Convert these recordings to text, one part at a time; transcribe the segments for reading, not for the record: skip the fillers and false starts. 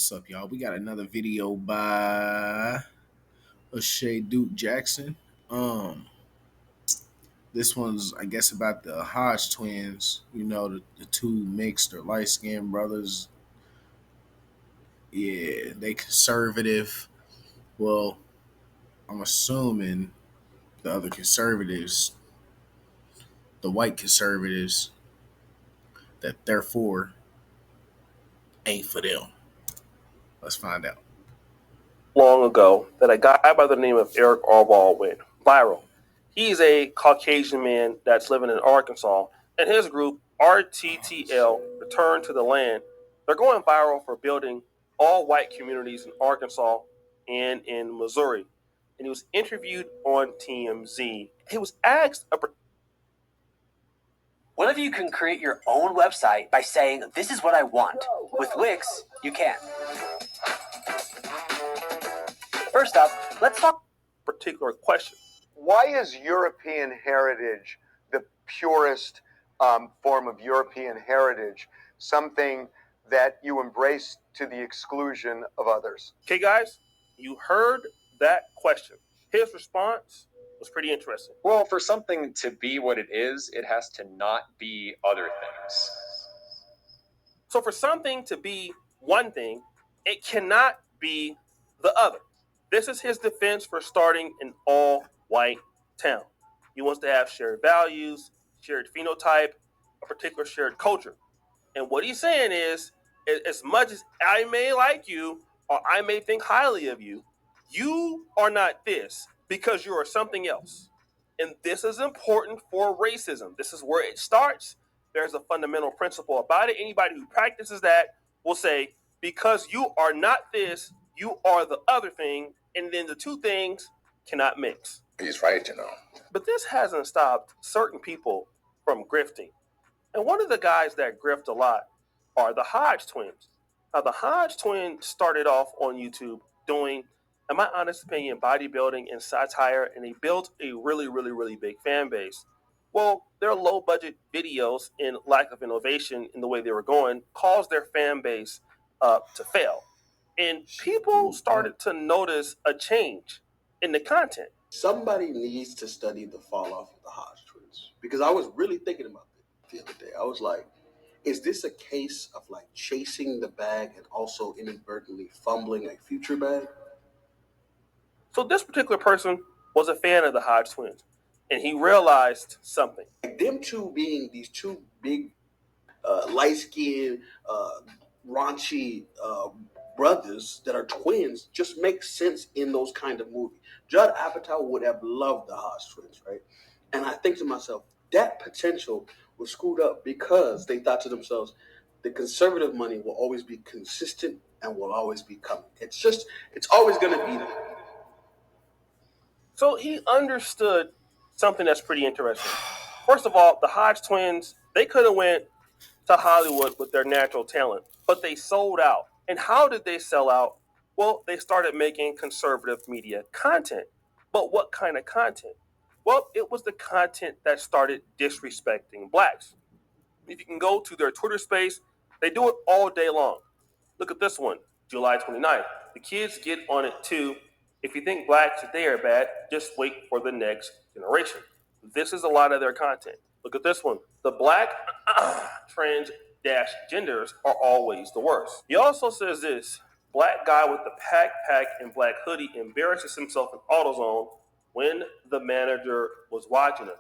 What's up, y'all? We got another video by O'Shea Duke Jackson. This one's, I guess, about the Hodge twins. You know, the two mixed or light skinned brothers. Yeah, they conservative. Well, I'm assuming the other conservatives, the white conservatives, that therefore ain't for them. Let's find out. Long ago that a guy by the name of Eric Orwell went viral. He's a Caucasian man that's living in Arkansas, and his group, RTTL, Return to the Land, they're going viral for building all white communities in Arkansas and in Missouri. And he was interviewed on TMZ. He was asked What if you can create your own website by saying, this is what I want? With Wix, you can. First up, let's talk particular question. Why is European heritage the purest form of European heritage, something that you embrace to the exclusion of others? Okay, guys, you heard that question. His response was pretty interesting. Well, for something to be what it is, it has to not be other things. So for something to be one thing, it cannot be the other. This is his defense for starting an all-white town. He wants to have shared values, shared phenotype, a particular shared culture. And what he's saying is, as much as I may like you or I may think highly of you, you are not this because you are something else. And this is important for racism. This is where it starts. There's a fundamental principle about it. Anybody who practices that will say, because you are not this, you are the other thing, and then the two things cannot mix. He's right, you know. But this hasn't stopped certain people from grifting. And one of the guys that grift a lot are the Hodge twins. Now, the Hodge twins started off on YouTube doing, in my honest opinion, bodybuilding and satire, and they built a really, really, really big fan base. Well, their low-budget videos and lack of innovation in the way they were going caused their fan base to fail. And people started to notice a change in the content. Somebody needs to study the fall off of the Hodge twins, because I was really thinking about it the other day. I was like, is this a case of like chasing the bag and also inadvertently fumbling a future bag? So this particular person was a fan of the Hodge twins, and he realized something. Like them two being these two big, light-skinned, raunchy brothers that are twins just makes sense in those kind of movies. Judd Apatow would have loved the Hodge twins, right? And I think to myself, that potential was screwed up because they thought to themselves, the conservative money will always be consistent and will always be coming. It's always going to be there. So he understood something that's pretty interesting. First of all, the Hodge twins, they could have went to Hollywood with their natural talent, but they sold out. And how did they sell out? Well, they started making conservative media content. But what kind of content? Well, it was the content that started disrespecting blacks. If you can go to their Twitter space, they do it all day long. Look at this one, July 29th. The kids get on it too. If you think blacks today are bad, just wait for the next generation. This is a lot of their content. Look at this one. The black trans-genders are always the worst. He also says this, black guy with the pack and black hoodie embarrasses himself in AutoZone when the manager was watching him.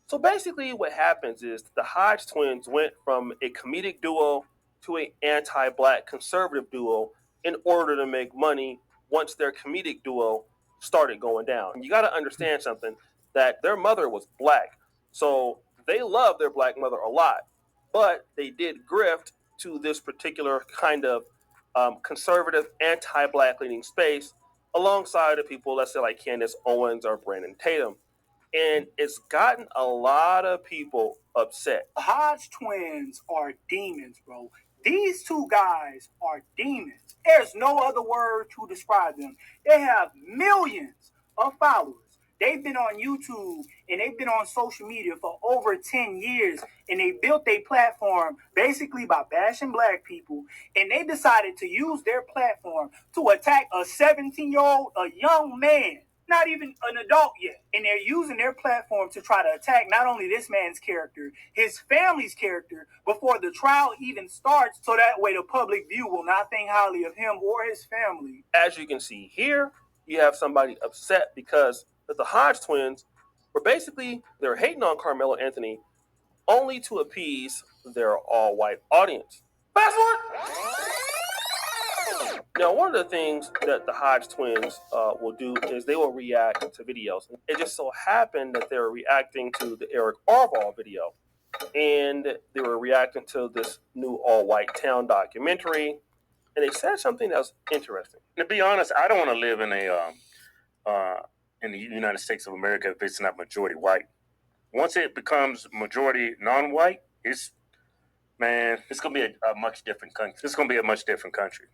So basically what happens is the Hodge twins went from a comedic duo to an anti-black conservative duo in order to make money once their comedic duo started going down. You got to understand something, that their mother was black. So they love their black mother a lot, but they did grift to this particular kind of conservative, anti-black leaning space alongside of people, let's say like Candace Owens or Brandon Tatum. And it's gotten a lot of people upset. The Hodge twins are demons, bro. These two guys are demons. There's no other word to describe them. They have millions of followers. they've been on YouTube and they've been on social media for over 10 years, and they built their platform basically by bashing black people, and they decided to use their platform to attack a 17-year-old, a young man, not even an adult yet. And they're using their platform to try to attack not only this man's character, his family's character, before the trial even starts, so that way the public view will not think highly of him or his family. As you can see here, you have somebody upset because the Hodge twins were basically, they're hating on Carmelo Anthony only to appease their all-white audience. Fast forward! Now, one of the things that the Hodge twins will do is they will react to videos. It just so happened that they were reacting to the Eric Orval video, and they were reacting to this new all-white town documentary, and they said something that was interesting. To be honest, I don't want to live in the United States of America if it's not majority white. Once it becomes majority non-white, it's gonna be a much different country. It's gonna be a much different country.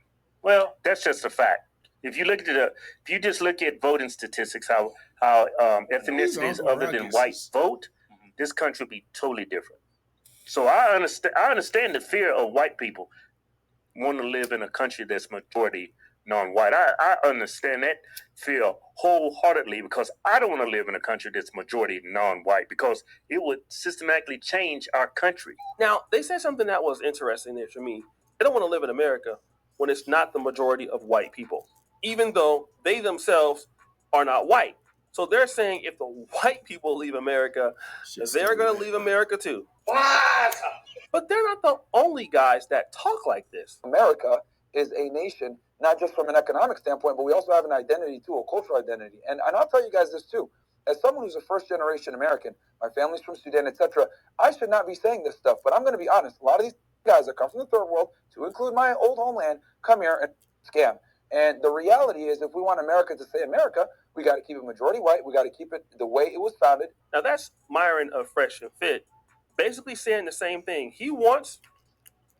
Well, that's just a fact. If you just look at voting statistics, how ethnicities other than white vote, this country would be totally different. So I understand the fear of white people want to live in a country that's majority non-white. I understand that fear wholeheartedly, because I don't want to live in a country that's majority non-white, because it would systematically change our country. Now, they said something that was interesting there for me. They don't want to live in America when it's not the majority of white people, even though they themselves are not white. So they're saying if the white people leave America, they're going to leave America too. What? But they're not the only guys that talk like this. America is a nation, not just from an economic standpoint, but we also have an identity too, a cultural identity. And I'll tell you guys this too. As someone who's a first-generation American, my family's from Sudan, etc., I should not be saying this stuff, but I'm going to be honest. A lot of these guys that come from the third world, to include my old homeland, come here and scam. And the reality is, if we want America to stay America, we got to keep it majority white. We got to keep it the way it was founded. Now, that's Myron of Fresh and Fit, basically saying the same thing. He wants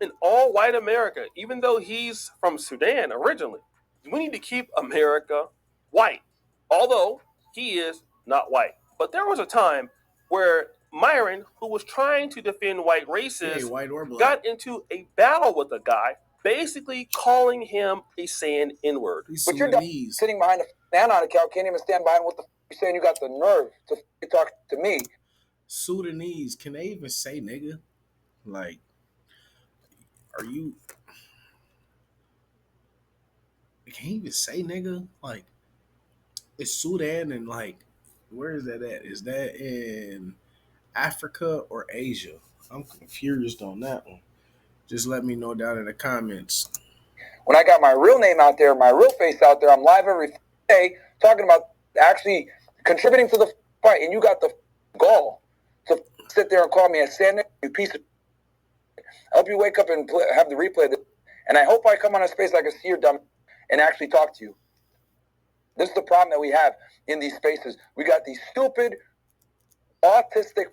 an all-white America, even though he's from Sudan originally. We need to keep America white, although he is not white. But there was a time where Myron, who was trying to defend white races, white or black, got into a battle with a guy, basically calling him a saying N-word. But you're sitting behind a banana account, can't even stand behind what the you're saying. You got the nerve to talk to me. Sudanese, can they even say nigga? Like, are you? They can't even say nigga. Like, it's Sudan, and like, where is that at? Is that in Africa or Asia? I'm confused on that one. Just let me know down in the comments. When I got my real name out there, my real face out there, I'm live every day talking about actually contributing to the fight, and you got the gall to sit there and call me a sandwich, you piece of. I hope you wake up and have the replay of this, and I hope I come on a space like a see your dumb and actually talk to you. This is the problem that we have in these spaces. We got these stupid, autistic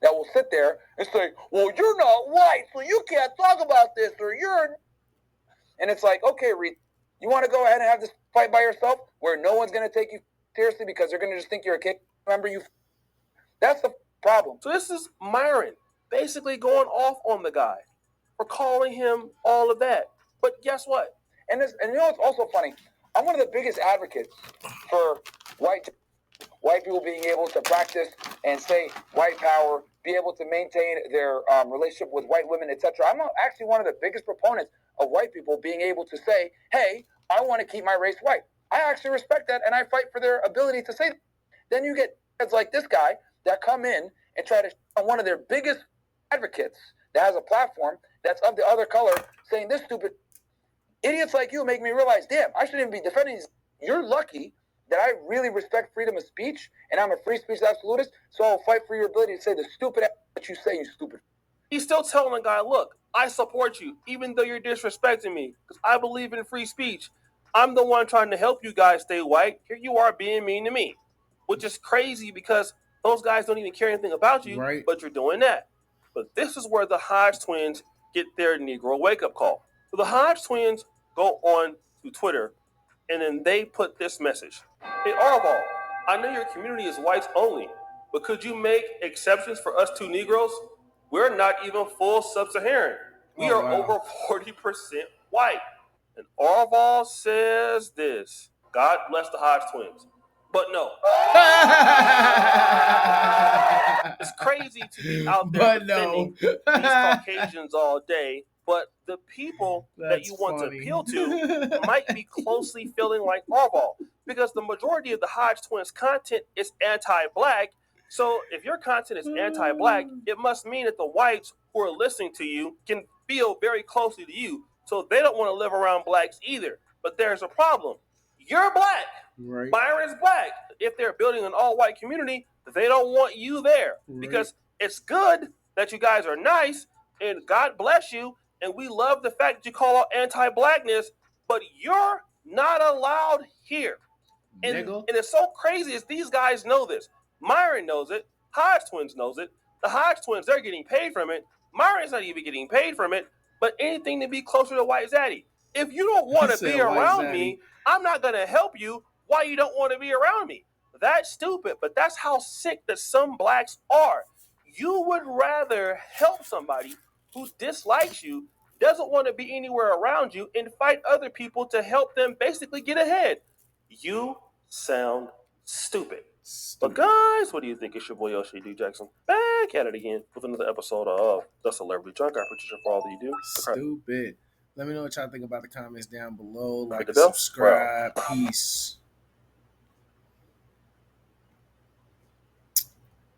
that will sit there and say, well, you're not white, so you can't talk about this, or you're... And it's like, okay, Reed, you want to go ahead and have this fight by yourself where no one's going to take you seriously because they're going to just think you're a kid? Remember, that's the problem. So this is Myron basically going off on the guy for calling him all of that. But guess what? And you know what's also funny? I'm one of the biggest advocates for white people being able to practice and say white power, be able to maintain their relationship with white women, etc. I'm actually one of the biggest proponents of white people being able to say, hey, I want to keep my race white. I actually respect that, and I fight for their ability to say that. Then you get kids like this guy that come in and try to on one of their biggest advocates that has a platform that's of the other color saying this stupid. Idiots like you make me realize, damn, I shouldn't even be defending these. You're lucky that I really respect freedom of speech, and I'm a free speech absolutist, so I'll fight for your ability to say the stupid that you say, you stupid. He's still telling the guy, look, I support you, even though you're disrespecting me, because I believe in free speech. I'm the one trying to help you guys stay white. Here you are being mean to me, which is crazy because those guys don't even care anything about you, right, but you're doing that. But this is where the Hodge twins get their Negro wake-up call. So the Hodge twins go on to Twitter, and then they put this message. Hey, Orval, I know your community is whites only, but could you make exceptions for us two Negroes? We're not even full sub-Saharan. We are over 40% white. And Orval says this: God bless the Hodge twins. But no. It's crazy to be out there defending these Caucasians all day, but the people that you want to appeal to might be closely feeling like Orval, because the majority of the Hodge twins' content is anti-black. So if your content is anti-black, it must mean that the whites who are listening to you can feel very closely to you. So they don't want to live around blacks either. But there's a problem. You're black. Right. Byron's black. If they're building an all-white community, they don't want you there. Right. Because it's good that you guys are nice, and God bless you, and we love the fact that you call out anti-blackness, but you're not allowed here. And it's so crazy is these guys know this. Myron knows it. Hodge twins knows it. The Hodge twins, they're getting paid from it. Myron's not even getting paid from it, but anything to be closer to White Zaddy. If you don't want to be around me, I'm not going to help you. Why you don't want to be around me? That's stupid, but that's how sick that some blacks are. You would rather help somebody who dislikes you, doesn't want to be anywhere around you, and fight other people to help them basically get ahead. You sound stupid. But guys, what do you think? It's your boy Yoshi D. Jackson back at it again with another episode of The Celebrity Drunk. I appreciate you for all that you do. Stupid. Let me know what y'all think about the comments down below. Like and subscribe. Peace.